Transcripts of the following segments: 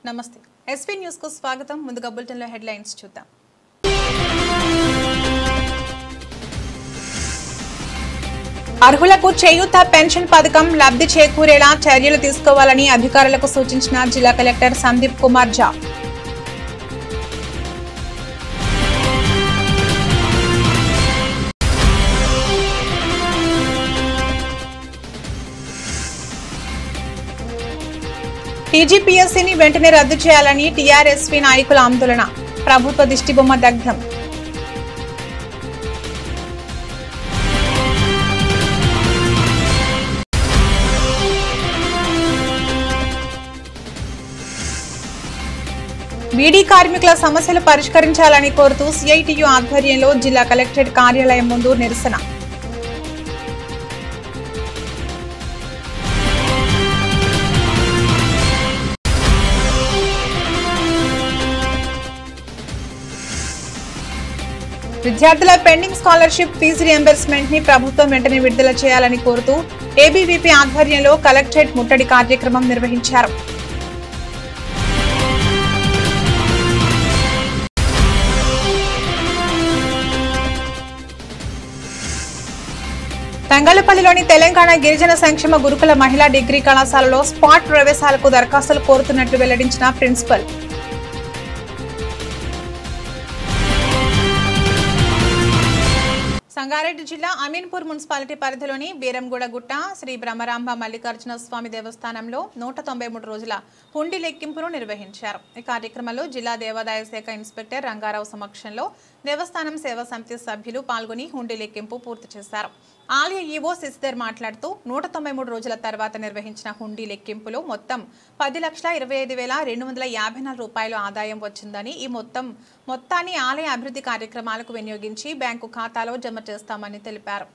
నమస్తే SV news కు స్వాగతం ముందుగా బులెటిన్ లో హెడ్లైన్స్ చూద్దాం అర్హులకు చేయూత పెన్షన్ పథకం లబ్ధి చేకూరేలా చర్యలు తీసుకోవాలని అధికారులకు సూచించిన జిల్లా కలెక్టర్ సందీప్ కుమార్ ఝా టీజీపీఎస్సీని వెంటనే రద్దు చేయాలని టీఆర్ఎస్వీ నాయకుల ఆందోళన ప్రభుత్వ దిష్టిబొమ్మ దగ్ధం బీడీ కార్మికుల సమస్యలు పరిష్కరించాలని కోరుతూ సిఐటియు ఆధ్వర్యంలో జిల్లా కలెక్టరేట్ కార్యాలయం ముందు నిరసన విద్యార్థుల పెండింగ్ స్కాలర్షిప్ ఫీజు రియంబర్స్మెంట్ ని ప్రభుత్వం వెంటనే విడుదల చేయాలని కోరుతూ ఏబీవీపీ ఆధ్వర్యంలో కలెక్టరేట్ ముట్టడి కార్యక్రమం నిర్వహించారు. తంగళ్లపల్లిలోని తెలంగాణ గిరిజన సంక్షేమ గురుకుల మహిళా డిగ్రీ కళాశాలలో స్పాట్ ప్రవేశాలకు దరఖాస్తులు కోరుతున్నట్లు వెల్లడించిన ప్రిన్సిపల్. సంగారెడ్డి జిల్లా అమీన్పూర్ మున్సిపాలిటీ పరిధిలోని బీరంగూడ గుట్ట శ్రీ బ్రహ్మరాంబ మల్లికార్జున స్వామి దేవస్థానంలో 193 రోజుల హుండీ లెక్కింపును నిర్వహించారు. ఈ కార్యక్రమంలో జిల్లా దేవాదాయ శాఖ ఇన్స్పెక్టర్ రంగారావు సమక్షంలో దేవస్థానం సేవా సమితి సభ్యులు పాల్గొని హుండీ లెక్కింపు పూర్తి చేశారు. ఆలయ ఈవో శశిధర్ మాట్లాడుతూ 193 రోజుల తర్వాత నిర్వహించిన హుండీ లెక్కింపులో మొత్తం 10,25,254 రూపాయలు ఆదాయం వచ్చిందని, ఈ మొత్తాన్ని ఆలయ అభివృద్ధి కార్యక్రమాలకు వినియోగించి బ్యాంకు ఖాతాలో జమ చేస్తామని తెలిపారు.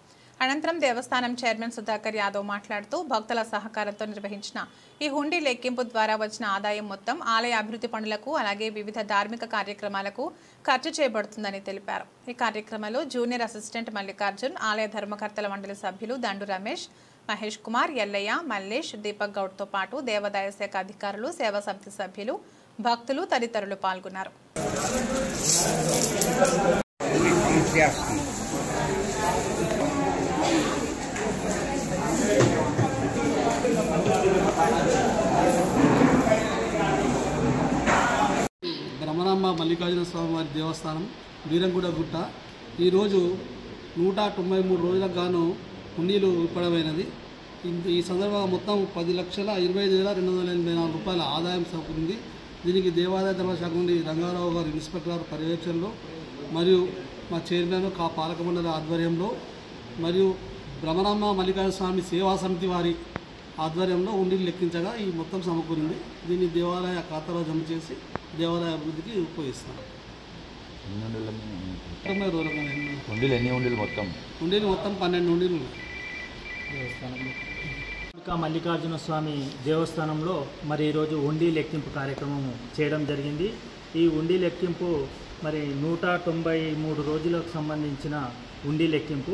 అనంతరం దేవస్థానం చైర్మన్ సుధాకర్ యాదవ్ మాట్లాడుతూ భక్తుల సహకారంతో నిర్వహించిన ఈ హుండీ లెక్కింపు ద్వారా వచ్చిన ఆదాయం మొత్తం ఆలయ అభివృద్ధి పనులకు అలాగే వివిధ ధార్మిక కార్యక్రమాలకు ఖర్చు చేయబడుతుందని తెలిపారు. ఈ కార్యక్రమంలో జూనియర్ అసిస్టెంట్ మల్లికార్జున్, ఆలయ ధర్మకర్తల మండలి సభ్యులు దండు రమేష్, మహేష్ కుమార్, ఎల్లయ్య, మల్లేష్, దీపక్ గౌడ్తో పాటు దేవాదాయ శాఖ అధికారులు, సేవా సమితి సభ్యులు, భక్తులు తదితరులు పాల్గొన్నారు. బ్రహ్మరాంబ మల్లికార్జున స్వామి వారి దేవస్థానం బీరంగూడ గుట్ట ఈరోజు 193 రోజులకు గాను హుండీలు విప్పడమైనది. ఈ సందర్భంగా మొత్తం 10,25,284 రూపాయల ఆదాయం సమకూరింది. దీనికి దేవాదాయ ధర్మశాఖ నుండి రంగారావు గారు ఇన్స్పెక్టర్ గారు పర్యవేక్షణలో మరియు మా చైర్మన్ పాలక మండలి ఆధ్వర్యంలో మరియు బ్రహ్మరాంబ మల్లికార్జున స్వామి సేవా సమితి వారి ఆధ్వర్యంలో హుండీలు లెక్కించగా ఈ మొత్తం సమకూరింది. దీన్ని దేవాలయ ఖాతాలో జమ చేసి దేవాలయ అభివృద్ధికి ఉపయోగిస్తాం. హుండీలు మొత్తం 12 హుండీలు మల్లికార్జున స్వామి దేవస్థానంలో మరి ఈరోజు హుండీ లెక్కింపు కార్యక్రమం చేయడం జరిగింది. ఈ హుండీ లెక్కింపు మరి 193 రోజులకు సంబంధించిన హుండీ లెక్కింపు.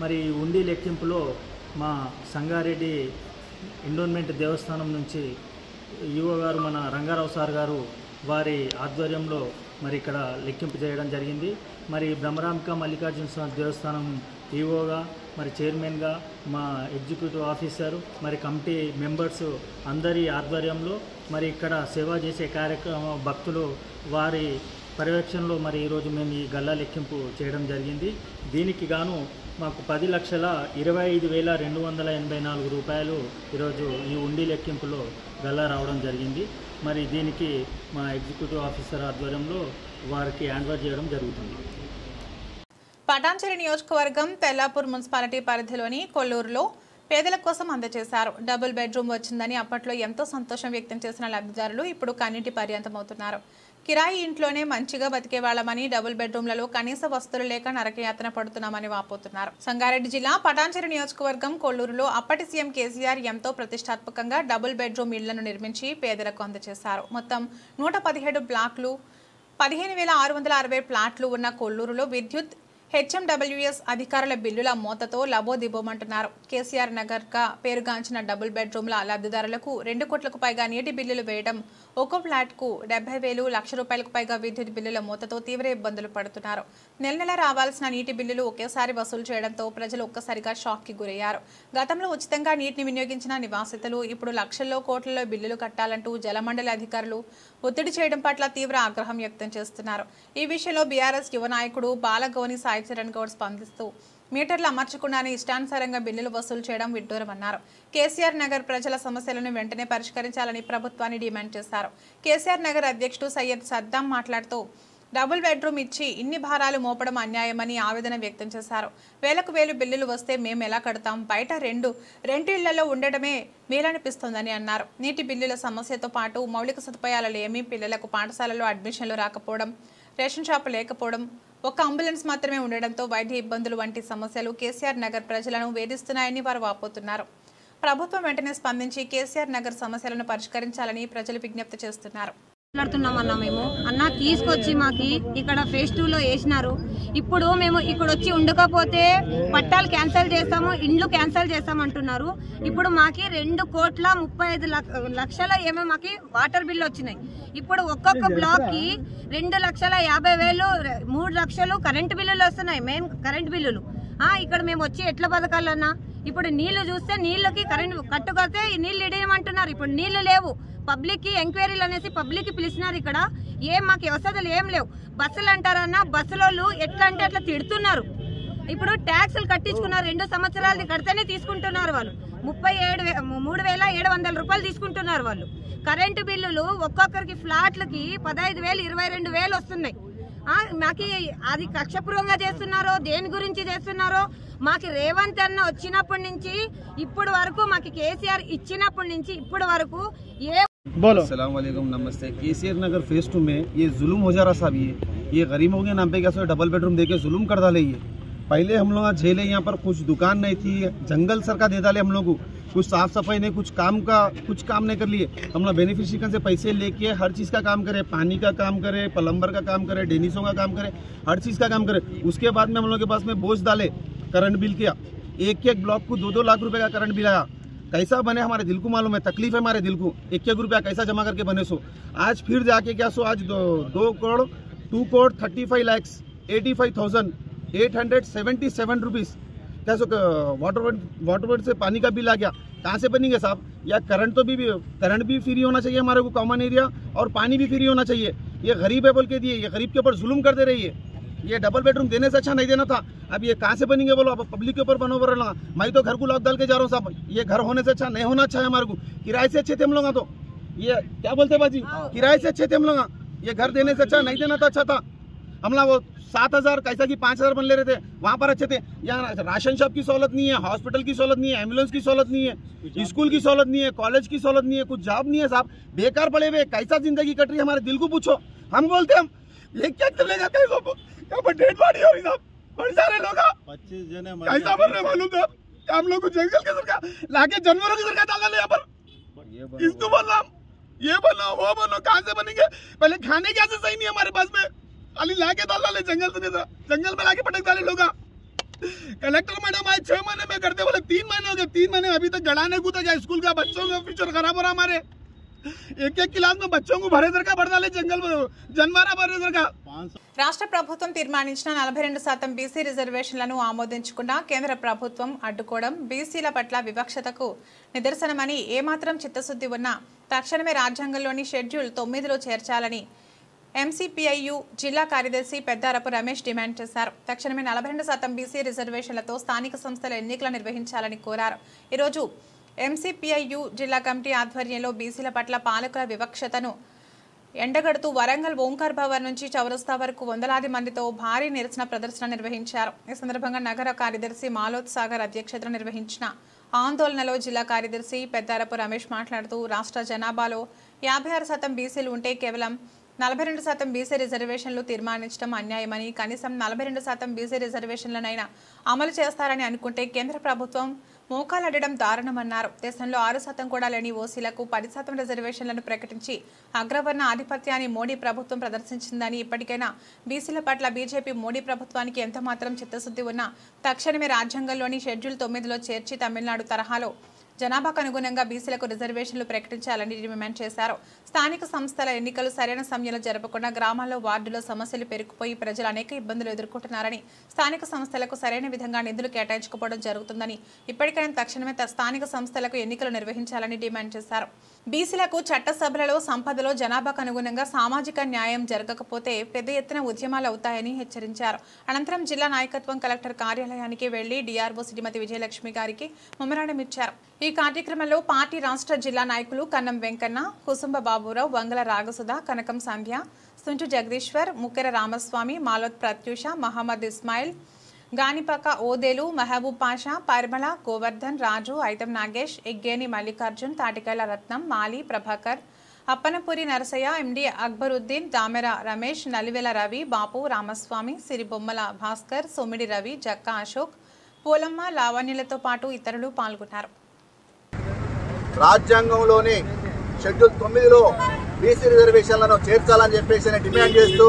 మరి ఈ హుండీ లెక్కింపులో మా సంగారెడ్డి ఎండోన్మెంట్ దేవస్థానం నుంచి ఈవో గారు మన రంగారావు సార్ గారు వారి ఆధ్వర్యంలో మరి ఇక్కడ లెక్కింపు చేయడం జరిగింది. మరి బ్రహ్మరాంబిక మల్లికార్జున స్వామి దేవస్థానం ఈవోగా మరి చైర్మన్గా మా ఎగ్జిక్యూటివ్ ఆఫీసర్ మరి కమిటీ మెంబర్స్ అందరి ఆధ్వర్యంలో మరి ఇక్కడ సేవ చేసే కార్యక్రమ భక్తులు వారి పర్యవేక్షణలో మరి ఈరోజు మేము ఈ గల్లా లెక్కింపు చేయడం జరిగింది. దీనికి గాను మాకు 10,25,284 రూపాయలు ఈరోజు ఈ హుండీ లెక్కింపులో గల్లా రావడం జరిగింది. మరి దీనికి మా ఎగ్జిక్యూటివ్ ఆఫీసర్ ఆధ్వర్యంలో వారికి హ్యాండ్ ఓవర్ చేయడం జరుగుతుంది. పటాన్చెరు నియోజకవర్గం తెల్లాపూర్ మున్సిపాలిటీ పరిధిలోని కొల్లూరులో పేదల కోసం అందజేశారు. డబుల్ బెడ్రూమ్ వచ్చిందని అప్పట్లో ఎంతో సంతోషం వ్యక్తం చేసిన లబ్ధిదారులు ఇప్పుడు కన్నీటి పర్యంతమవుతున్నారు. కిరాయి ఇంట్లోనే మంచిగా బతికేవాళ్లమని డబుల్ బెడ్రూమ్లలో కనీస వస్తువులు లేక నరకయాతన పడుతున్నామని వాపోతున్నారు. సంగారెడ్డి జిల్లా పటాన్చెరు నియోజకవర్గం కొల్లూరులో అప్పటి సీఎం కేసీఆర్ ఎంతో ప్రతిష్టాత్మకంగా డబుల్ బెడ్రూమ్ ఇళ్లను నిర్మించి పేదలకు అందజేశారు. మొత్తం 117 బ్లాక్లు, 15,660 ప్లాట్లు ఉన్న కొల్లూరులో విద్యుత్ హెచ్ఎండబ్ల్యూఎస్ అధికారుల బిల్లుల మోతతో లబోదిబోమంటున్నారు. కేసీఆర్ నగర్గా పేరుగాంచిన డబుల్ బెడ్రూమ్ల లబ్ధిదారులకు 2 కోట్లకు పైగా నీటి బిల్లులు వేయడం, ఒక్కో ఫ్లాట్కు 70,000 లక్ష రూపాయలకు పైగా విద్యుత్ బిల్లుల మోతతో తీవ్ర ఇబ్బందులు పడుతున్నారు. నెల నెల రావాల్సిన నీటి బిల్లులు ఒకేసారి వసూలు చేయడంతో ప్రజలు ఒక్కసారిగా షాక్కి గురయ్యారు. గతంలో ఉచితంగా నీటిని వినియోగించిన నివాసితులు ఇప్పుడు లక్షల్లో కోట్లలో బిల్లులు కట్టాలంటూ జలమండలి అధికారులు ఒత్తిడి చేయడం పట్ల తీవ్ర ఆగ్రహం వ్యక్తం చేస్తున్నారు. ఈ విషయంలో బీఆర్ఎస్ యువ నాయకుడు బాలగోని సాయిచరణ్ గౌడ్ స్పందిస్తూ మీటర్లు అమర్చకుండానే ఇష్టానుసారంగా బిల్లులు వసూలు చేయడం విడ్డూరమన్నారు. కేసీఆర్ నగర్ ప్రజల సమస్యలను వెంటనే పరిష్కరించాలని ప్రభుత్వాన్ని డిమాండ్ చేశారు. కేసీఆర్ నగర్ అధ్యక్షుడు సయ్యద్ సద్దాం మాట్లాడుతూ డబుల్ బెడ్రూమ్ ఇచ్చి ఇన్ని భారాలు మోపడం అన్యాయమని ఆవేదన వ్యక్తం చేశారు. వేలకు వేలు బిల్లులు వస్తే మేము ఎలా కడతాం? బయట రెండు ఇళ్లలో ఉండడమే మేలనిపిస్తోందని అన్నారు. నీటి బిల్లుల సమస్యతో పాటు మౌలిక సదుపాయాలు లేమి, పిల్లలకు పాఠశాలలో అడ్మిషన్లు రాకపోవడం, రేషన్ షాపు లేకపోవడం, ఒక్క అంబులెన్స్ మాత్రమే ఉండడంతో వైద్య ఇబ్బందులు వంటి సమస్యలు కేసీఆర్ నగర్ ప్రజలను వేధిస్తున్నాయని వారు వాపోతున్నారు. ప్రభుత్వం వెంటనే స్పందించి కేసీఆర్ నగర్ సమస్యలను పరిష్కరించాలని ప్రజలు విజ్ఞప్తి చేస్తున్నారు. మాట్లాడుతున్నామన్నా మేము అన్న తీసుకొచ్చి మాకి ఇక్కడ ఫేజ్ 2లో వేసినారు. ఇప్పుడు మేము ఇక్కడ వచ్చి ఉండకపోతే పట్టాలు క్యాన్సిల్ చేస్తాము, ఇండ్లు క్యాన్సిల్ చేస్తామంటున్నారు. ఇప్పుడు మాకి 2,35,00,000 ఏమో మాకి వాటర్ బిల్లు వచ్చినాయి. ఇప్పుడు ఒక్కొక్క బ్లాక్ కి 2,50,000 3 లక్షలు కరెంటు బిల్లులు వస్తున్నాయి, మెయిన్ కరెంటు బిల్లులు. ఇక్కడ మేము వచ్చి ఎట్లా బతకాలన్నా? ఇప్పుడు నీళ్లు చూస్తే నీళ్ళకి కరెంట్ కట్టుకొస్తే నీళ్లు ఇడేయమంటున్నారు. ఇప్పుడు నీళ్లు లేవు. పబ్లిక్ కి ఎంక్వైరీలు అనేసి పబ్లిక్ కి పిలిచినారు. ఇక్కడ మాకు వసతులు ఏం లేవు. బస్సులు అంటారన్నా, బస్సులోళ్ళు ఎట్లా అంటే అట్లా తిడుతున్నారు. ఇప్పుడు ట్యాక్సులు కట్టించుకున్నారు, 2 సంవత్సరాలది కడితేనే తీసుకుంటున్నారు వాళ్ళు. 3,700 రూపాయలు తీసుకుంటున్నారు వాళ్ళు. కరెంటు బిల్లులు ఒక్కొక్కరికి ఫ్లాట్లకి 15,000 22,000 వస్తున్నాయి. మాకి అది కక్షపూర్వంగా చేస్తున్నారో దేని గురించి చేస్తున్నారో మాకి రేవంత్ అన్న వచ్చినప్పటి నుంచి ఇప్పటి వరకు మాకి కేసీఆర్ ఇచ్చినప్పటి నుంచి ఇప్పటి వరకు अस्सलाम वालेकुम, नमस्ते। केसीआर नगर फेज 2 में ये जुल्म हो जा रहा साहब। ये गरीबों के नाम पे क्या डबल बेडरूम देके जुल्म कर डाले। ये पहले हम लोग झेले, यहाँ पर कुछ दुकान नहीं थी, जंगल सर का दे डाले हम लोग को। कुछ साफ सफाई नहीं, कुछ काम नहीं कर लिए। हम लोग बेनिफिशियरी से पैसे लेके हर चीज़ का काम करे, पानी का काम करे, प्लम्बर का काम करे, डेनिसों का काम करे, हर चीज़ का काम करे। उसके बाद में हम लोग के पास में बोझ डाले करंट बिल किया। एक ब्लॉक को 2-2 लाख रुपए का करंट बिल आया। कैसा बने हमारे दिल को मालूम है, तकलीफ है हमारे दिल को। 1 रुपया कैसा जमा करके बने सो आज फिर जाके क्या सो आज 2 करोड़ 35,85,877 रुपीज़ क्या सो वाटर बोर्ड से पानी का बिल आ गया। कहाँ से बनेंगे साहब? या करंट भी फ्री होना चाहिए हमारे को, कॉमन एरिया, और पानी भी फ्री होना चाहिए। ये गरीब है बोल के दिए, ये गरीब के ऊपर जुल्म कर दे रही है। ये डबल बेडरूम देने से अच्छा नहीं देना था। अब ये कहाँ से बनेंगे बोलो? अब पब्लिक के ऊपर बनो बोल। मैं तो घर को लॉक डाल के जा रहा हूँ साहब। ये घर होने से अच्छा नहीं होना अच्छा है हमारे को। किराए से अच्छे थे हम लोग। तो ये क्या बोलते बाजी, किराए से अच्छे थे हम लोग। ये घर देने से अच्छा नहीं देना था, अच्छा था। हम लोग वो 7,000 कैसा कि 5,000 बन ले रहे थे, वहाँ पर अच्छे थे। यहाँ राशन शॉप की सहूलत नहीं है, हॉस्पिटल की सहूलत नहीं है, एम्बुलेंस की सहूलत नहीं है, स्कूल की सहूलत नहीं है, कॉलेज की सहूलत नहीं है, कुछ जॉब नहीं है साहब। बेकार पड़े हुए, कैसा जिंदगी कट रही है हमारे दिल को पूछो। हम बोलते हम ये क्या चलेगा? यहाँ पर डेड बॉडी हो रही साहब, बड़े सारे लोग 25 जने कैसा बन रहे मालूम था? हम लोग को जंगल के सरकार लाके जानवरों की सरकार डाल रहे यहाँ पर। इसको बोलना, ये बोलो, वो बोलो, कहाँ से बनेंगे? पहले खाने क्या से सही नहीं हमारे पास में, खाली लाके डाल डाले जंगल से, जंगल में लाके पटक डाले लोग। कलेक्टर मैडम आए 6 महीने में करते बोले 3 महीने हो गए। 3 महीने अभी तक गड़ाने को क्या स्कूल का बच्चों का फ्यूचर खराब हो रहा हमारे। एक क्लास में बच्चों को भरे सरकार भर डाले जंगल में, जनवारा भरे सरकार। రాష్ట్ర ప్రభుత్వం తీర్మానించిన 42% బీసీ రిజర్వేషన్లను ఆమోదించకుండా కేంద్ర ప్రభుత్వం అడ్డుకోవడం బీసీల పట్ల వివక్షతకు నిదర్శనమని, ఏమాత్రం చిత్తశుద్ధి ఉన్నా తక్షణమే రాజ్యాంగంలోని షెడ్యూల్ 9లో చేర్చాలని ఎంసీపీఐయు జిల్లా కార్యదర్శి పెద్దారపు రమేష్ డిమాండ్ చేశారు. తక్షణమే 42% బీసీ రిజర్వేషన్లతో స్థానిక సంస్థల ఎన్నికలు నిర్వహించాలని కోరారు. ఈరోజు ఎంసీపీఐయు జిల్లా కమిటీ ఆధ్వర్యంలో బీసీల పట్ల పాలకుల వివక్షతను ఎండగడుతూ వరంగల్ ఓంకార్ భవన్ నుంచి చౌరస్తా వరకు వందలాది మందితో భారీ నిరసన ప్రదర్శన నిర్వహించారు. ఈ సందర్భంగా నగర కార్యదర్శి మాలోత్ సాగర్ అధ్యక్షతన నిర్వహించిన ఆందోళనలో జిల్లా కార్యదర్శి పెద్దారపు రమేష్ మాట్లాడుతూ రాష్ట్ర జనాభాలో 56% బీసీలు ఉంటే కేవలం 42% బీసీ రిజర్వేషన్లు తీర్మానించడం అన్యాయమని, కనీసం 42% బీసీ రిజర్వేషన్లనైనా అమలు చేస్తారని అనుకుంటే కేంద్ర ప్రభుత్వం మోకాలడడం దారుణమన్నారు. దేశంలో 6% కూడా లేని ఓసీలకు 10% రిజర్వేషన్లను ప్రకటించి అగ్రవర్ణ ఆధిపత్యాన్ని మోడీ ప్రభుత్వం ప్రదర్శించిందని, ఇప్పటికైనా బీసీల పట్ల బీజేపీ మోడీ ప్రభుత్వానికి ఎంతమాత్రం చిత్తశుద్ధి ఉన్నా తక్షణమే రాజ్యాంగంలోని షెడ్యూల్ 9లో చేర్చి తమిళనాడు తరహాలో జనాభాకు అనుగుణంగా బీసీలకు రిజర్వేషన్లు ప్రకటించాలని డిమాండ్ చేశారు. స్థానిక సంస్థల ఎన్నికలు సరైన సమయంలో జరపకుండా గ్రామాల్లో వార్డులో సమస్యలు పెరిగిపోయి ప్రజలు అనేక ఇబ్బందులు ఎదుర్కొంటున్నారని, స్థానిక సంస్థలకు సరైన విధంగా నిధులు కేటాయించకపోవడం జరుగుతుందని, ఇప్పటికైనా తక్షణమే స్థానిక సంస్థలకు ఎన్నికలు నిర్వహించాలని డిమాండ్ చేశారు. బీసీలకు చట్టసభలలో సంపదలో జనాభాకు అనుగుణంగా సామాజిక న్యాయం జరగకపోతే పెద్ద ఎత్తున ఉద్యమాలు అవుతాయని హెచ్చరించారు. అనంతరం జిల్లా నాయకత్వం కలెక్టర్ కార్యాలయానికి వెళ్లి డీఆర్ఓ శ్రీమతి విజయలక్ష్మి గారికి మెమరాండం ఇచ్చారు. ఈ కార్యక్రమంలో పార్టీ రాష్ట్ర జిల్లా నాయకులు కన్నం వెంకన్న, కుసుంబ బాబురావు, వంగల రాగసుధ, కనకం సంధ్య, సుంచు జగదీశ్వర్, ముక్కెర రామస్వామి, మాలోత్ ప్రత్యూష, మహమ్మద్ ఇస్మాయిల్, గానిపక ఓదేలు, మహబూబ్ పాషా, పరిమళ, గోవర్ధన్, రాజు, ఐతం నాగేష్, ఎగ్గేని మల్లికార్జున్, తాటికైల రత్నం, మాలి, ప్రభాకర్, అప్పనపురి నరసయ్య, ఎండి అక్బరుద్దీన్, దామెర రమేష్, నలివెల రవి, బాపు, రామస్వామి, సిరిబొమ్మల భాస్కర్, సోమిడి రవి, జక్కా అశోక్, పూలమ్మ, లావణ్యలతో పాటు ఇతరులు పాల్గొన్నారు. రాజ్యాంగంలోని షెడ్యూల్ 9లో బీసీ రిజర్వేషన్లను చేర్చాలని చెప్పేసి డిమాండ్ చేస్తూ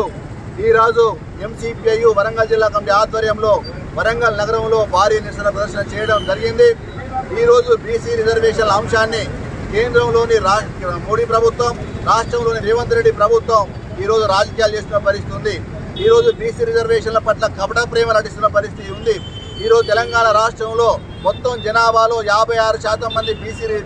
ఈరోజు ఎంసీపీఐ వరంగల్ జిల్లా కమిటీ ఆధ్వర్యంలో వరంగల్ నగరంలో భారీ నిరసన ప్రదర్శన చేయడం జరిగింది. ఈరోజు బీసీ రిజర్వేషన్ల అంశాన్ని కేంద్రంలోని మోడీ ప్రభుత్వం, రాష్ట్రంలోని రేవంత్ రెడ్డి ప్రభుత్వం ఈరోజు రాజకీయాలు చేస్తున్న పరిస్థితి ఉంది. ఈరోజు బీసీ రిజర్వేషన్ల పట్ల కపట ప్రేమ నటిస్తున్న పరిస్థితి ఉంది. ఈరోజు తెలంగాణ రాష్ట్రంలో మొత్తం జనాభాలో 56% మంది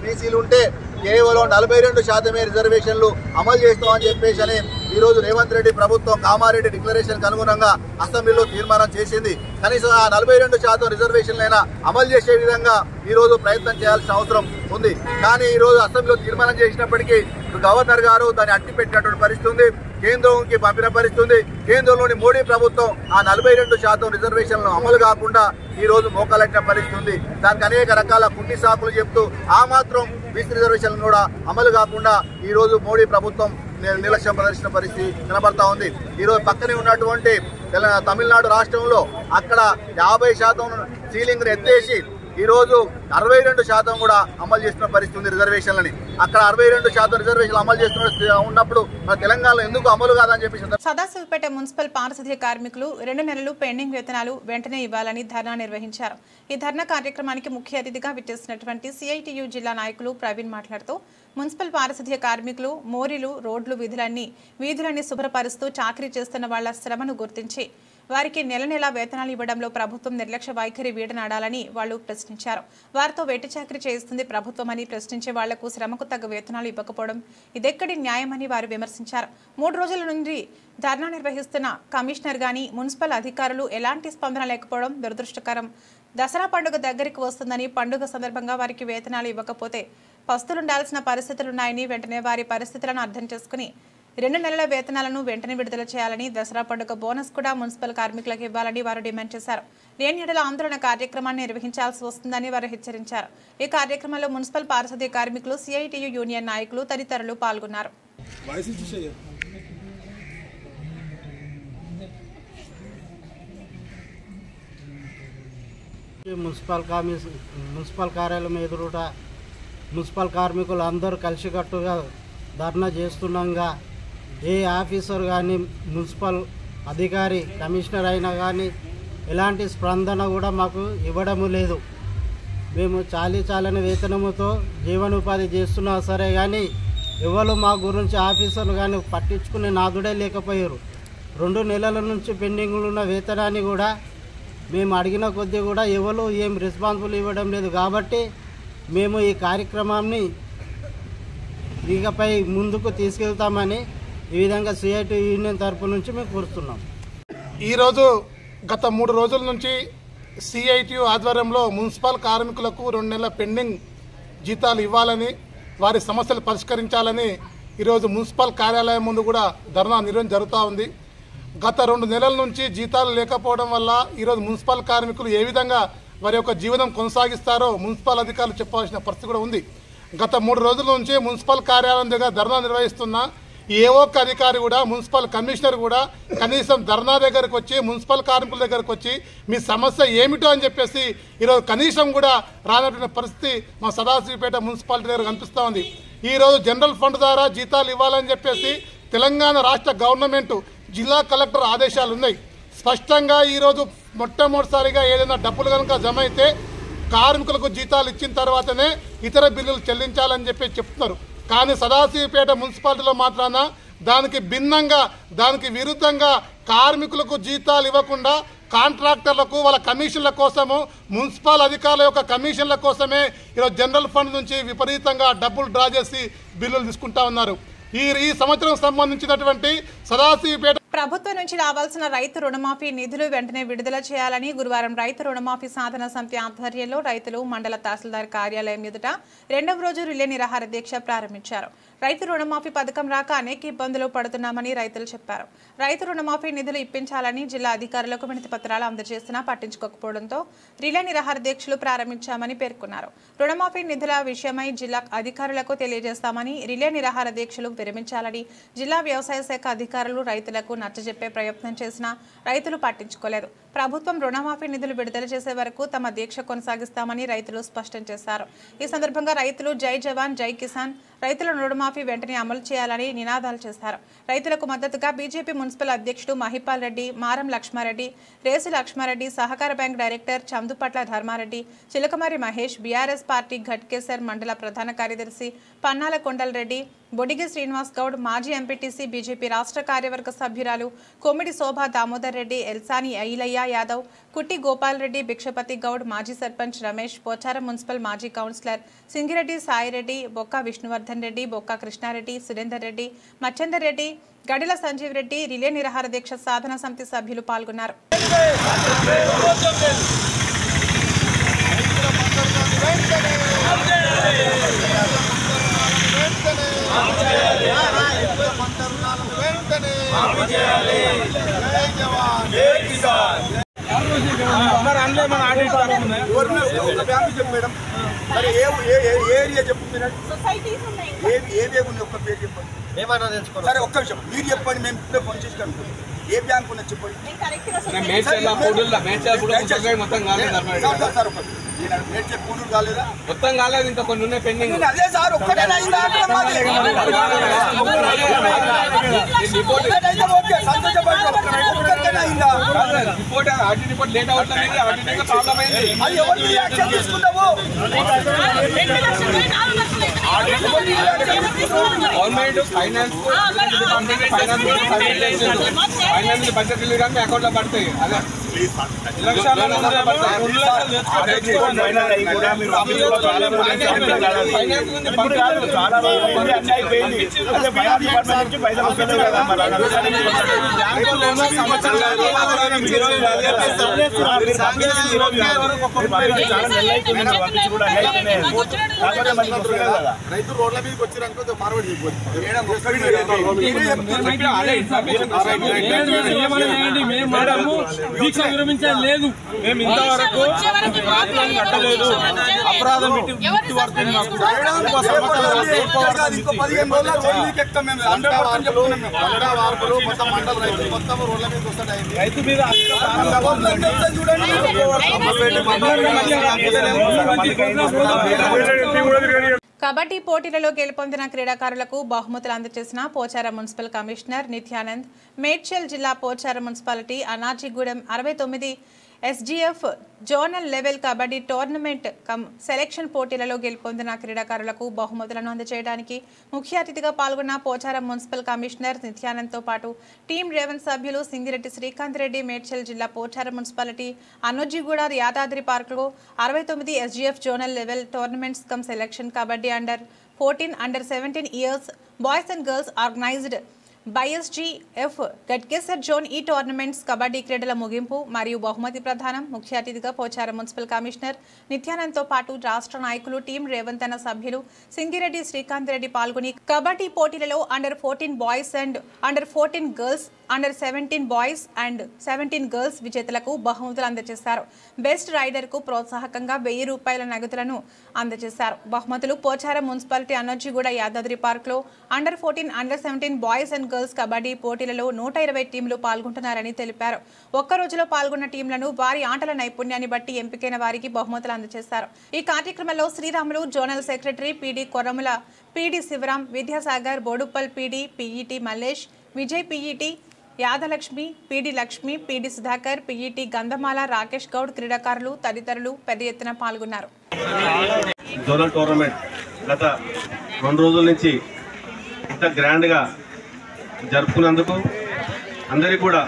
బీసీలు ఉంటే కేవలం 42% రిజర్వేషన్లు అమలు చేస్తామని చెప్పేసి ఈరోజు రేవంత్ రెడ్డి ప్రభుత్వం కామారెడ్డి డిక్లరేషన్కి అనుగుణంగా అసెంబ్లీలో తీర్మానం చేసింది. కనీసం ఆ 42% రిజర్వేషన్లైనా అమలు చేసే విధంగా ఈరోజు ప్రయత్నం చేయాల్సిన అవసరం ఉంది. కానీ ఈరోజు అసెంబ్లీలో తీర్మానం చేసినప్పటికీ గవర్నర్ గారు దాన్ని అట్టిపెట్టినటువంటి పరిస్థితి ఉంది. కేంద్రంకి పంపిన పరిస్థితి ఉంది. కేంద్రంలోని మోడీ ప్రభుత్వం ఆ 42% రిజర్వేషన్లను అమలు కాకుండా ఈరోజు మోకాలెట్టిన పరిస్థితి ఉంది. దానికి అనేక రకాల కుంటి సాకులు చెప్తూ ఆ మాత్రం బీసీ రిజర్వేషన్లు కూడా అమలు కాకుండా ఈరోజు మోడీ ప్రభుత్వం నిర్లక్ష్యం ప్రదర్శించిన పరిస్థితి కనబడతా ఉంది. ఈరోజు పక్కనే ఉన్నటువంటి తమిళనాడు రాష్ట్రంలో అక్కడ 50% సీలింగ్ ఎత్తేసి ఈరోజు 62% కూడా అమలు చేస్తున్న పరిస్థితి ఉంది రిజర్వేషన్లని. అక్కడ 62% రిజర్వేషన్లు అమలు చేస్తున్న ఉన్నప్పుడు మన తెలంగాణలో ఎందుకు అమలు కాదని చెప్పి సదాశివపేట మున్సిపల్ పారిశుధ్య కార్మికులు 2 నెలలు పెండింగ్ వేతనాలు వెంటనే ఇవ్వాలని ధర్నా నిర్వహించారు. ఈ ధర్నా కార్యక్రమానికి ముఖ్య అతిథిగా విచ్చేసినటువంటి సిఐటియు జిల్లా నాయకులు ప్రవీణ్ మాట్లాడుతూ మున్సిపల్ పారిశుధ్య కార్మికులు మోరీలు, రోడ్లు, వీధులన్నీ శుభ్రపరుస్తూ చాకరీ చేస్తున్న వాళ్ల శ్రమను గుర్తించి వారికి నెల నెలా వేతనాలు ఇవ్వడంలో ప్రభుత్వం నిర్లక్ష్య వైఖరి వీడనాడాలని వాళ్ళు ప్రశ్నించారు. వారితో వెట్టి చాకరీ చేయిస్తుంది ప్రభుత్వమని ప్రశ్నించే వాళ్లకు శ్రమకు తగ్గ వేతనాలు ఇవ్వకపోవడం ఇదెక్కడి న్యాయమని వారు విమర్శించారు. 3 రోజుల నుండి ధర్నా నిర్వహిస్తున్న కమిషనర్ గాని మున్సిపల్ అధికారులు ఎలాంటి స్పందన లేకపోవడం దురదృష్టకరం. దసరా పండుగ దగ్గరికి వస్తుందని పండుగ సందర్భంగా వారికి వేతనాలు ఇవ్వకపోతే పస్తులుండాల్సిన పరిస్థితులున్నాయని, వెంటనే వారి పరిస్థితులను అర్థం చేసుకుని 2 నెలల వేతనాలను వెంటనే విడుదల చేయాలని, దసరా పండుగ బోనస్ కూడా మున్సిపల్ కార్మికులకు ఇవ్వాలని వారు డిమాండ్ చేశారు. లేని ఎడల ఆందోళన కార్యక్రమాన్ని నిర్వహించాల్సి వస్తుందని వారు హెచ్చరించారు. ఈ కార్యక్రమంలో మున్సిపల్ పారిశుధ్య కార్మికులు, సిఐటియు యూనియన్ నాయకులు తదితరులు పాల్గొన్నారు. మున్సిపల్ కార్యాలయం ఎదురుట మున్సిపల్ కార్మికులు అందరూ కలిసికట్టుగా ధర్నా చేస్తున్నాగా ఏ ఆఫీసర్ కానీ, మున్సిపల్ అధికారి, కమిషనర్ అయినా కానీ ఎలాంటి స్పందన కూడా మాకు ఇవ్వడము లేదు. మేము చాలని వేతనముతో జీవనోపాధి చేస్తున్నా సరే కానీ ఎవరు మా గురించి ఆఫీసర్లు కానీ పట్టించుకునే నాదుడే లేకపోయారు. 2 నెలల నుంచి పెండింగ్లు ఉన్న వేతనాన్ని కూడా మేము అడిగిన కొద్దీ కూడా ఎవరు ఏం రెస్పాన్సిబుల్ ఇవ్వడం లేదు. కాబట్టి మేము ఈ కార్యక్రమాన్ని ఇకపై ముందుకు తీసుకెళ్తామని ఈ విధంగా సిఐటి యూనియన్ తరపు నుంచి మేము కోరుతున్నాం. ఈరోజు గత 3 రోజుల నుంచి సిఐటియు ఆధ్వర్యంలో మున్సిపల్ కార్మికులకు 2 నెలల పెండింగ్ జీతాలు ఇవ్వాలని, వారి సమస్యలు పరిష్కరించాలని ఈరోజు మున్సిపల్ కార్యాలయం ముందు కూడా ధర్నా నిర్వహణ జరుగుతూ ఉంది. గత 2 నెలల నుంచి జీతాలు లేకపోవడం వల్ల ఈరోజు మున్సిపల్ కార్మికులు ఏ విధంగా వారి యొక్క జీవనం కొనసాగిస్తారో మున్సిపల్ అధికారులు చెప్పాల్సిన పరిస్థితి కూడా ఉంది. గత 3 రోజుల నుంచి మున్సిపల్ కార్యాలయం దగ్గర ధర్నా నిర్వహిస్తున్న ఏ ఒక్క అధికారి కూడా మున్సిపల్ కమిషనర్ కూడా కనీసం ధర్నా దగ్గరకు వచ్చి మున్సిపల్ కార్మికుల దగ్గరకు వచ్చి మీ సమస్య ఏమిటో అని చెప్పేసి ఈరోజు కనీసం కూడా రానటువంటి పరిస్థితి మా సదాశివపేట మున్సిపాలిటీ దగ్గర కనిపిస్తూ ఉంది. ఈరోజు జనరల్ ఫండ్ ద్వారా జీతాలు ఇవ్వాలని చెప్పేసి తెలంగాణ రాష్ట్ర గవర్నమెంట్ జిల్లా కలెక్టర్ ఆదేశాలు ఉన్నాయి. స్పష్టంగా ఈరోజు మొట్టమొదటిసారిగా ఏదైనా డబ్బులు కనుక జమ అయితే కార్మికులకు జీతాలు ఇచ్చిన తర్వాతనే ఇతర బిల్లులు చెల్లించాలని చెప్పి చెప్తున్నారు. కానీ సదాశివపేట మున్సిపాలిటీలో మాత్రాన దానికి భిన్నంగా దానికి విరుద్ధంగా కార్మికులకు జీతాలు ఇవ్వకుండా కాంట్రాక్టర్లకు వాళ్ళ కమిషన్ల కోసము మున్సిపల్ అధికారుల యొక్క కమిషన్ల కోసమే ఈరోజు జనరల్ ఫండ్ నుంచి విపరీతంగా డబ్బులు డ్రా చేసి బిల్లులు తీసుకుంటా ఉన్నారు. ఈ సంవత్సరం సంబంధించినటువంటి సదాశివపేట ప్రభుత్వం నుంచి రావాల్సిన రైతు రుణమాఫీ నిధులు వెంటనే విడుదల చేయాలని గురువారం రైతు రుణమాఫీ సాధన సమితి ఆధ్వర్యంలో రైతులు మండల తహసీల్దార్ కార్యాలయం ఎదుట రెండవ రోజు రిలే నిరాహార దీక్ష ప్రారంభించారు. రైతు రుణమాఫీ పథకం రాక అనేక ఇబ్బందులు పడుతున్నామని రైతులు చెప్పారు. రైతు రుణమాఫీ నిధులు ఇప్పించాలని జిల్లా అధికారులకు వినతి పత్రాలు అందజేసినా పట్టించుకోకపోవడంతో రిలే నిరాహార దీక్షలు ప్రారంభించామని పేర్కొన్నారు. రుణమాఫీ నిధుల విషయమై జిల్లా అధికారులకు తెలియజేస్తామని రిలే నిరాహార దీక్షలు విరమించాలని జిల్లా వ్యవసాయ శాఖ అధికారులు రైతులకు నచ్చజెప్పే ప్రయత్నం చేసినా రైతులు పట్టించుకోలేదు. ప్రభుత్వం రుణమాఫీ నిధులు విడుదల చేసే వరకు తమ దీక్ష కొనసాగిస్తామని రైతులు స్పష్టం చేశారు. ఈ సందర్భంగా రైతులు జై జవాన్ జై కిసాన్, రైతుల రుణమాఫీ వెంటనే అమలు చేయాలని నినాదాలు చేశారు. రైతులకు మద్దతుగా బీజేపీ మున్సిపల్ అధ్యక్షుడు మహిపాల్ రెడ్డి, మారం లక్ష్మారెడ్డి, రేసు లక్ష్మారెడ్డి, సహకార bank director Chandupatla Dharma Reddy, Chilakamari Mahesh, BRS party Ghatkesar మండల ప్రధాన కార్యదర్శి పన్నాల కొండలరెడ్డి, బొడిగి శ్రీనివాస్ గౌడ్, మాజీ ఎంపీటీసీ బీజేపీ రాష్ట్ర కార్యవర్గ సభ్యురాలు కొమ్మిడి శోభా దామోదర్ రెడ్డి, ఎల్సాని ఐలయ్య యాదవ్, కుట్టి గోపాల్ రెడ్డి, భిక్షపతి గౌడ్, మాజీ సర్పంచ్ రమేష్, పోచారం మున్సిపల్ మాజీ కౌన్సిలర్ సింగిరెడ్డి సాయిరెడ్డి, బొక్క విష్ణువర్ధన్ రెడ్డి, బొక్క కృష్ణారెడ్డి, సురేందర్ రెడ్డి, మచ్చందర్ రెడ్డి, గడిల సంజీవ్ రెడ్డి, రిలే నిరాహార దీక్ష సాధన సమితి సభ్యులు పాల్గొన్నారు. సరే ఒక్క విషయం మీరు చెప్పండి, మేము ఇప్పుడే ఫోన్ చేసి కనుక్కుంటాం. ఏ బ్యాంక్ ఉన్నది చెప్పండి. కాలేదా? మొత్తం కాలేదు, ఇంకా కొన్ని ఉన్నాయి పెండింగ్. అదే సార్ ఒక్కటేనా రిపోర్ట్ లేట్ అవుతుంది, ప్రాబ్లం అయింది. గవర్నమెంట్ ఫైనాన్స్ బడ్జెట్ కానీ అకౌంట్ లో పడతాయి. అదే రైతు రోడ్ల మీదకి వచ్చారనుకో ఫార్వర్డ్ విరమించలేదు. మేము ఇంతవరకు కట్టలేదు, అపరాధం రైతు మీద కబడ్డీ పోటీలలో గెలుపొందిన క్రీడాకారులకు బహుమతులు అందజేసిన పోచారం మున్సిపల్ కమిషనర్ నిత్యానంద్, మేడ్చల్ జిల్లా Pocharam municipality Anajigudem 69 SGF zonal level kabaddi tournament selection పోటీలలో గెలుపొందిన క్రీడాకారులకు బహుమతులను అందజేయడానికి ముఖ్య అతిథిగా పాల్గొన్న పోచారం మున్సిపల్ కమిషనర్ నిత్యానంద్తో పాటు టీం రేవన్ సభ్యులు సింగిరెడ్డి శ్రీకాంత్ రెడ్డి, మేడ్చల్ జిల్లా పోచారం మున్సిపాలిటీ అనుజిగూడ యాదాద్రి పార్కులో 69 SGF zonal level tournaments selection kabaddi under 14, under 17 years boys and girls organised by SGF Ghatkesar zone ఈ టోర్నమెంట్స్ కబడ్డీ క్రీడల ముగింపు మరియు బహుమతి ప్రదానం ముఖ్య అతిథిగా పోచారం మున్సిపల్ కమిషనర్ నిత్యానంద్తో పాటు రాష్ట్ర నాయకులు టీం రేవంతన సభ్యులు సింగిరెడ్డి శ్రీకాంత్ రెడ్డి పాల్గొని కబడ్డీ పోటీలలో under 14 boys and under 14 girls under 17 boys and 17 girls విజేతలకు బహుమతులు అందజేశారు. బెస్ట్ రైడర్కు ప్రోత్సాహకంగా 1000 రూపాయల నగదులను అందజేశారు. బహుమతులు పోచారం మున్సిపాలిటీ అన్నోజిగూడ యాదాద్రి పార్క్లో under 14, under 17 boys and girls kabaddi పోటీలలో 120 టీంలు పాల్గొంటున్నారని తెలిపారు. ఒక్క రోజులో పాల్గొన్న టీంలను వారి ఆటల నైపుణ్యాన్ని బట్టి ఎంపికైన వారికి బహుమతులు అందజేశారు. ఈ కార్యక్రమంలో Sriramulu zonal secretary PD Koramula, PD Shivaram, Vidyasagar, Boduppal PD, PET Mallesh, Vijay PET, Yadalakshmi, PD Lakshmi, PD Sudhakar, PET Gandhamala, Rakesh Goud, క్రీడాకారులు తదితరులు పెద్ద ఎత్తున పాల్గొన్నారు. జోనల్ టోర్నమెంట్ గత 2 రోజుల నుంచి ఇంత గ్రాండ్గా జరుపుకున్నందుకు అందరికీ కూడా,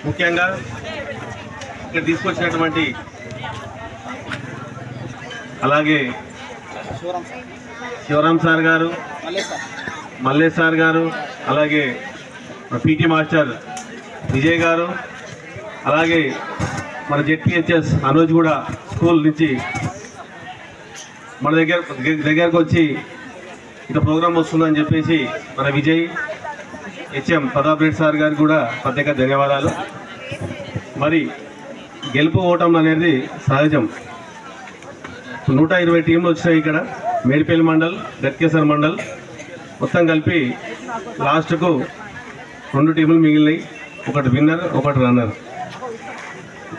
ముఖ్యంగా ఇక్కడ తీసుకొచ్చినటువంటి అలాగే శివరాం సార్ గారు, మల్లేష్ సార్ గారు, అలాగే పీటీ మాస్టర్ విజయ్ గారు, అలాగే మన జెడ్పిహెచ్ఎస్ అన్నోజిగూడ స్కూల్ నుంచి మన దగ్గరకు వచ్చి ఇంత ప్రోగ్రాం వస్తుందని చెప్పేసి మన విజయ్ హెచ్ఎం ప్రతాప్ రెడ్డి సార్ గారికి కూడా ప్రత్యేక ధన్యవాదాలు. మరి గెలుపు ఓటం అనేది సహజం. 120 టీంలు వచ్చినాయి ఇక్కడ. మేడిపల్లి మండల్, గట్కేసర్ మండల్ మొత్తం కలిపి లాస్ట్కు 2 టీములు మిగిలినాయి. ఒకటి విన్నర్, ఒకటి రన్నర్.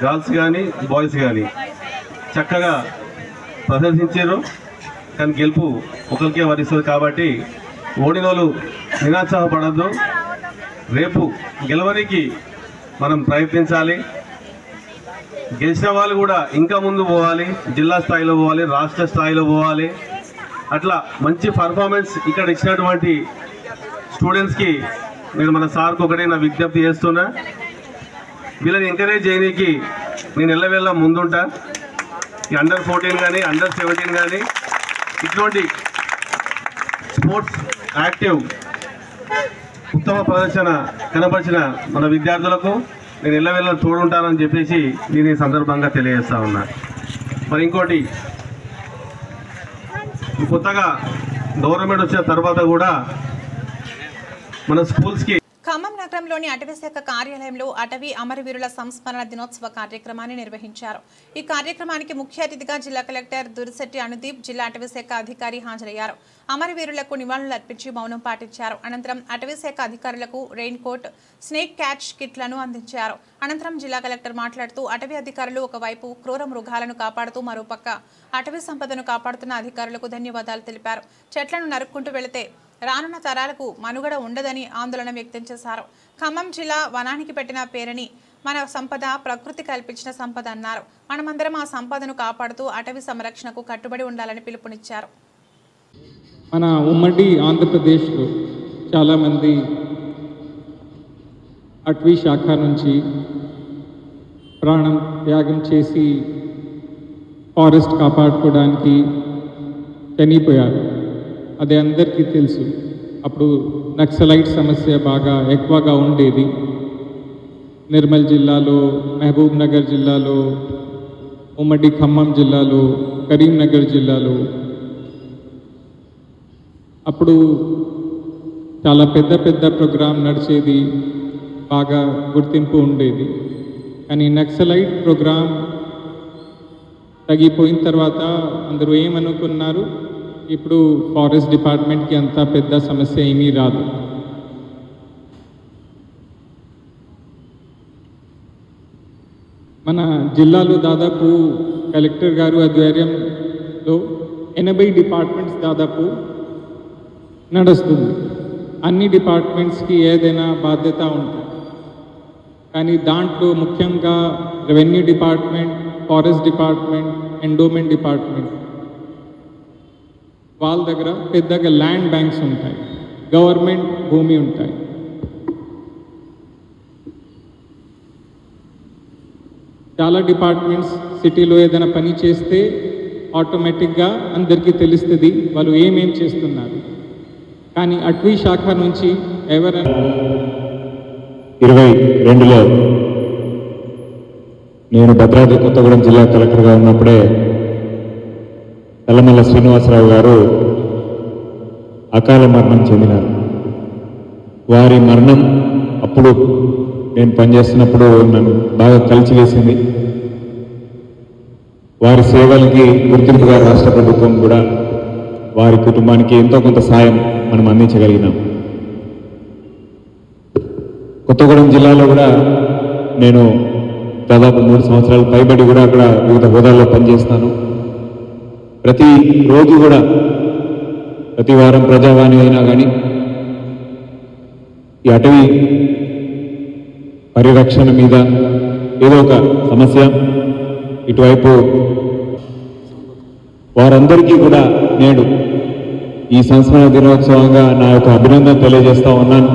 గర్ల్స్ కానీ బాయ్స్ కానీ చక్కగా ప్రదర్శించారు. కానీ గెలుపు ఒకరికే వరిస్తుంది కాబట్టి ఓడినోళ్ళు నిరాశపడద్దు. రేపు గెలవడానికి మనం ప్రయత్నించాలి. గెలిచిన వాళ్ళు కూడా ఇంకా ముందు పోవాలి, జిల్లా స్థాయిలో పోవాలి, రాష్ట్ర స్థాయిలో పోవాలి. అట్లా మంచి పర్ఫార్మెన్స్ ఇక్కడ ఇచ్చినటువంటి స్టూడెంట్స్కి నేను మన సార్కి ఒకటే నా విజ్ఞప్తి చేస్తున్నా. వీళ్ళని ఎంకరేజ్ చేయడానికి నేను ఎల్లవేళ ముందుంటా. ఈ అండర్ 14 కానీ, అండర్ 17 కానీ ఇటువంటి స్పోర్ట్స్ యాక్టివ్ ఉత్తమ ప్రదర్శన కనపరిచిన మన విద్యార్థులకు నేను ఎల్లవేళ తోడుంటానని చెప్పేసి నేను ఈ సందర్భంగా తెలియజేస్తా ఉన్నా. మరి ఇంకోటి, కొత్తగా గవర్నమెంట్ వచ్చిన తర్వాత కూడా మన స్కూల్స్కి ఖమ్మం నగరంలోని అటవీశాఖ కార్యాలయంలో అటవీ అమరవీరుల సంస్మరణ దినోత్సవ కార్యక్రమాన్ని నిర్వహించారు. ఈ కార్యక్రమానికి ముఖ్య అతిథిగా జిల్లా కలెక్టర్ దురిశెట్టి అనుదీప్, జిల్లా అటవీశాఖ అధికారి హాజరయ్యారు. అమరవీరులకు నివాళులు అర్పించి మౌనం పాటించారు. అనంతరం అటవీశాఖ అధికారులకు రెయిన్ కోట్, స్నేక్ క్యాచ్ కిట్లను అందించారు. అనంతరం జిల్లా కలెక్టర్ మాట్లాడుతూ అటవీ అధికారులు ఒకవైపు క్రూర మృగాలను కాపాడుతూ మరోపక్క అటవీ సంపదను కాపాడుతున్న అధికారులకు ధన్యవాదాలు తెలిపారు. చెట్లను నరుక్కుంటూ వెళితే రానున్న తరాలకు మనుగడ ఉండదని ఆందోళన వ్యక్తం చేశారు. ఖమ్మం జిల్లా వనానికి పెట్టిన పేరుని మన సంపద ప్రకృతి కల్పించిన సంపద అన్నారు. మనమందరం ఆ సంపదను కాపాడుతూ అటవీ సంరక్షణకు కట్టుబడి ఉండాలని పిలుపునిచ్చారు. మన ఉమ్మడి ఆంధ్రప్రదేశ్లో చాలామంది అటవీ శాఖ నుంచి ప్రాణం త్యాగం చేసి ఫారెస్ట్ కాపాడుకోవడానికి చనిపోయారు. అది అందరికీ తెలుసు. అప్పుడు నక్సలైట్ సమస్య బాగా ఎక్కువగా ఉండేది. నిర్మల్ జిల్లాలో, మహబూబ్ నగర్ జిల్లాలో, ఉమ్మడి ఖమ్మం జిల్లాలో, కరీంనగర్ జిల్లాలో అప్పుడు చాలా పెద్ద పెద్ద ప్రోగ్రాం నడిచేది, బాగా గుర్తింపు ఉండేది. కానీ నక్సలైట్ ప్రోగ్రాం తగ్గిపోయిన తర్వాత అందరూ ఏమనుకున్నారు, ఇప్పుడు ఫారెస్ట్ డిపార్ట్మెంట్కి అంత పెద్ద సమస్య ఏమీ రాదు. మన జిల్లాలో దాదాపు కలెక్టర్ గారు ఆధ్వర్యంలో 80 డిపార్ట్మెంట్స్ దాదాపు నడుస్తుంది. అన్ని డిపార్ట్మెంట్స్కి ఏదైనా బాధ్యత ఉంటుంది. కానీ దాంట్లో ముఖ్యంగా revenue department, forest department, endowment department వాళ్ళ దగ్గర పెద్దగా ల్యాండ్ బ్యాంక్స్ ఉంటాయి, గవర్నమెంట్ భూమి ఉంటాయి. చాలా డిపార్ట్మెంట్స్ సిటీలో ఏదైనా పని చేస్తే ఆటోమేటిక్గా అందరికీ తెలుస్తుంది వాళ్ళు ఏమేం చేస్తున్నారు. కానీ అటవీ శాఖ నుంచి ఎవరైనా 22లో నేను భద్రాద్రి కొత్తగూడెం జిల్లా కలెక్టర్గా ఉన్నప్పుడే తెల్లమల్ల శ్రీనివాసరావు గారు అకాల మరణం చెందినారు. వారి మరణం అప్పుడు నేను పనిచేస్తున్నప్పుడు నన్ను బాగా కలిసివేసింది. వారి సేవలకి గుర్తింపుగా రాష్ట్ర ప్రభుత్వం కూడా వారి కుటుంబానికి ఎంతో కొంత సాయం మనం అందించగలిగినాం. కొత్తగూడెం జిల్లాలో కూడా నేను దాదాపు 3 సంవత్సరాలు పైబడి కూడా అక్కడ వివిధ హోదాల్లో పనిచేస్తాను. ప్రతి రోజు కూడా ప్రతి వారం ప్రజావాణి అయినా కానీ ఈ అటవీ పరిరక్షణ మీద ఏదో ఒక సమస్య ఇటువైపు వారందరికీ కూడా నేడు ఈ సంస్మరణ దినోత్సవంగా నా యొక్క అభినందన తెలియజేస్తా ఉన్నాను.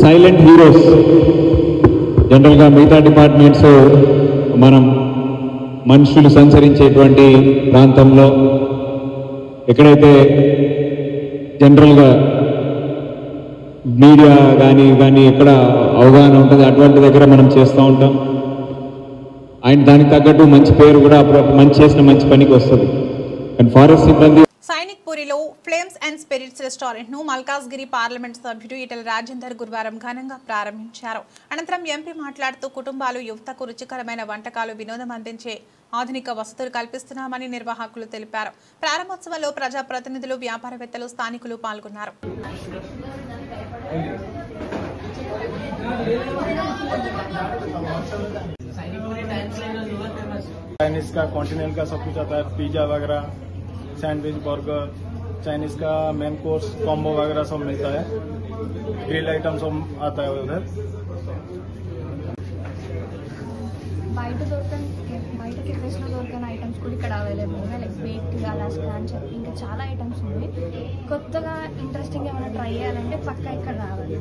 సైలెంట్ హీరోస్ జనరల్గా మిగతా డిపార్ట్మెంట్స్ మనం మనుషులు సంచరించేటువంటి ప్రాంతంలో ఎక్కడైతే జనరల్గా మీడియా కానీ ఎక్కడ అవగాహన ఉంటుంది అటువంటి దగ్గర మనం చేస్తూ ఉంటాం. ఆయన దానికి తగ్గట్టు మంచి పేరు కూడా మంచి చేసిన మంచి పనికి వస్తుంది. కానీ ఫారెస్ట్ సిబ్బంది సైనిక్పూరిలో ఫ్లేమ్స్ అండ్ స్పిరిట్స్ రెస్టారెంట్ ను మల్కాజ్గిరి పార్లమెంట్ సభ్యుడు ఈటెల రాజేందర్ గురువారం ఘనంగా ప్రారంభించారు. అనంతరం ఎంపీ మాట్లాడుతూ కుటుంబాలు యువతకు రుచికరమైన వంటకాలు వినోదం అందించే ఆధునిక వసతులు కల్పిస్తున్నామని నిర్వాహకులు తెలిపారు. ప్రారంభోత్సవంలో ప్రజాప్రతినిధులు, వ్యాపారవేత్తలు, స్థానికులు పాల్గొన్నారు. चाइनीज का कॉन्टिनेंटल का सब कुछ आता है, पिज्जा वगैरह, सैंडविच, बर्गर, चाइनीज का मेन कोर्स कॉम्बो वगैरह सब मिलता है, ग्रिल आइटम सब आता है उधर. బయట కెఫేస్లో దొరికిన ఐటమ్స్ కూడా ఇక్కడ అవైలబుల్ ఉన్నాయి. లైక్ బేక్డ్, అలాస్కా అని చెప్పి ఇంకా చాలా ఐటమ్స్ ఉన్నాయి. కొత్తగా ఇంట్రెస్టింగ్ ఏమైనా ట్రై చేయాలంటే పక్కా ఇక్కడ రావాలి.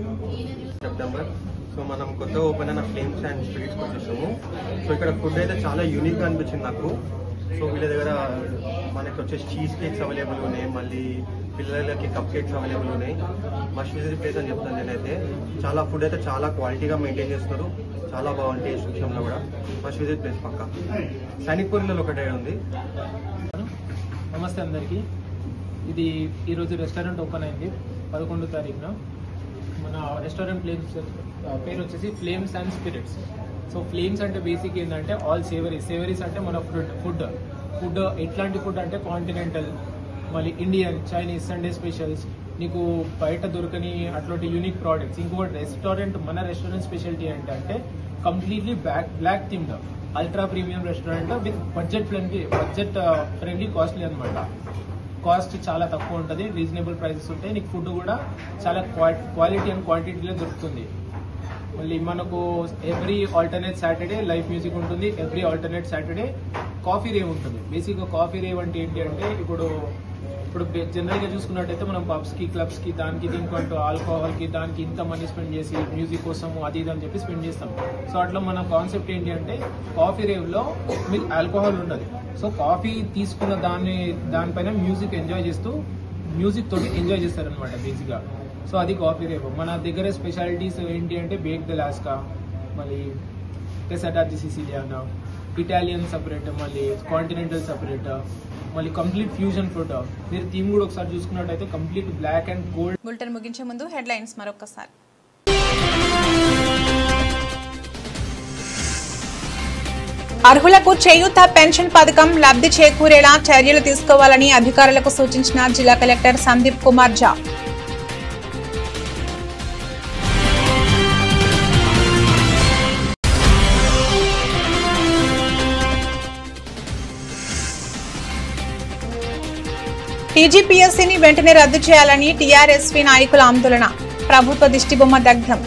సెప్టెంబర్ సో మనం కొత్తగా ఓపెన్ అయిన ఫ్లేమ్స్ అండ్ స్పిరిట్స్కి వచ్చేసాము. సో ఇక్కడ ఫుడ్ అయితే చాలా యూనిక్గా అనిపించింది నాకు. సో వీళ్ళ దగ్గర మనకి వచ్చేసి చీజ్ కేక్స్ అవైలబుల్ ఉన్నాయి, మళ్ళీ పిల్లలకి కప్ కేక్స్ అవైలబుల్ ఉన్నాయి. మస్ట్ విజిట్ ప్లేస్ అని చెప్తాను నేనైతే. చాలా ఫుడ్ అయితే చాలా క్వాలిటీగా మెయింటైన్ చేస్తారు, చాలా బాగుంది టేస్ట్ విషయంలో కూడా. మస్ట్ విజిట్ ప్లేస్ పక్కా. సైనిక్పూర్లో ఒకటే ఉంది. నమస్తే అందరికీ. ఇది ఈరోజు రెస్టారెంట్ ఓపెన్ అయింది 11వ తారీఖున. మన రెస్టారెంట్ పేరు వచ్చేసి flames and spirits. So flames అంటే బేసిక్ ఏంటంటే ఆల్ సేవరీస్ అంటే మన ఫుడ్ ఎట్లాంటి ఫుడ్ అంటే కాంటినెంటల్, మళ్ళీ ఇండియన్, చైనీస్, సండే స్పెషల్స్, నీకు బయట దొరకని అట్లాంటి యూనిక్ ప్రోడక్ట్స్. ఇంకొకటి మన రెస్టారెంట్ స్పెషాలిటీ ఏంటంటే completely black themed ultra premium restaurant with budget friendly costly అనమాట. కాస్ట్ చాలా తక్కువ ఉంటుంది, రీజనబుల్ ప్రైసెస్ ఉంటాయి. నీకు ఫుడ్ కూడా చాలా క్వాలిటీ అండ్ క్వాంటిటీలో దొరుకుతుంది. మళ్ళీ మనకు every alternate Saturday live music ఉంటుంది, every alternate Saturday coffee rave ఉంటుంది. బేసిక్గా కాఫీ రేవ్ అంటే ఏంటి అంటే ఇప్పుడు జనరల్గా చూసుకున్నట్టయితే మనం పబ్స్కి, క్లబ్స్కి, దానికి దీనికి అంటూ ఆల్కహాల్కి దానికి ఇంత మనీ స్పెండ్ చేసి మ్యూజిక్ కోసం అది ఇది అని చెప్పి స్పెండ్ చేస్తాం. సో అట్లా మన కాన్సెప్ట్ ఏంటి అంటే కాఫీ రేవ్లో మీకు ఆల్కహాల్ ఉండదు. సో కాఫీ తీసుకున్న దానిపైన మ్యూజిక్ ఎంజాయ్ చేస్తూ మ్యూజిక్ తోటి ఎంజాయ్ చేస్తారనమాట బేసిక్గా. సో అది కాఫీ రేవ్. మన దగ్గర స్పెషాలిటీస్ ఏంటి అంటే బేక్డ్ అలాస్కా, మళ్ళీ cassata di Siciliana, Italian separate, మళ్ళీ కాంటినెంటల్ సపరేట్, మళ్ళీ కంప్లీట్ ఫ్యూజన్ ఫుడ్. మీరు థీమ్ కూడా ఒకసారి చూసుకున్నట్టయితే complete black and gold. Bulletin ముగించే ముందు హెడ్లైన్స్ మరొకసారి. అర్హులకు చేయూత పెన్షన్ పథకం లబ్ధి చేకూరేలా చర్యలు తీసుకోవాలని అధికారులకు సూచించిన జిల్లా కలెక్టర్ సందీప్ కుమార్ ఝా. టీజీపీఎస్సీని వెంటనే రద్దు చేయాలని టీఆర్ఎస్పీ నాయకుల ఆందోళన. ప్రభుత్వ దిష్టిబొమ్మ దగ్ధం.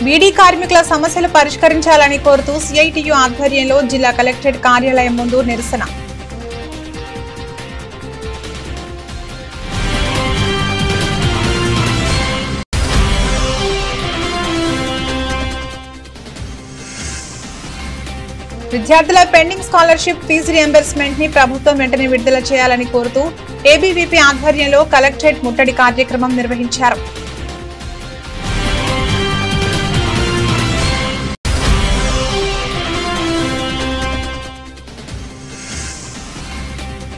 బీడీ కార్మికుల సమస్యలు పరిష్కరించాలని కోరుతూ సిఐటియు ఆధ్వర్యంలో జిల్లా కలెక్టరేట్ కార్యాలయం ముందు నిరసన. విద్యార్థుల పెండింగ్ స్కాలర్షిప్ ఫీజు రియంబర్స్మెంట్ ని ప్రభుత్వం వెంటనే విడుదల చేయాలని కోరుతూ ఏబీవీపీ ఆధ్వర్యంలో కలెక్టరేట్ ముట్టడి కార్యక్రమం నిర్వహించారు.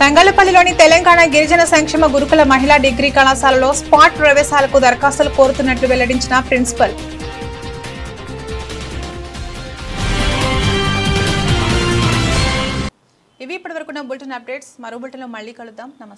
తంగళ్లపల్లిలోని తెలంగాణ గిరిజన సంక్షేమ గురుకుల మహిళా డిగ్రీ కళాశాలలో స్పాట్ ప్రవేశాలకు దరఖాస్తులు కోరుతున్నట్లు వెల్లడించిన ప్రిన్సిపల్. ఇవి ఇప్పటివరకు బులెటిన్ అప్డేట్స్. మరో బులెటిన్లో మళ్ళీ కలుద్దాం. నమస్తే.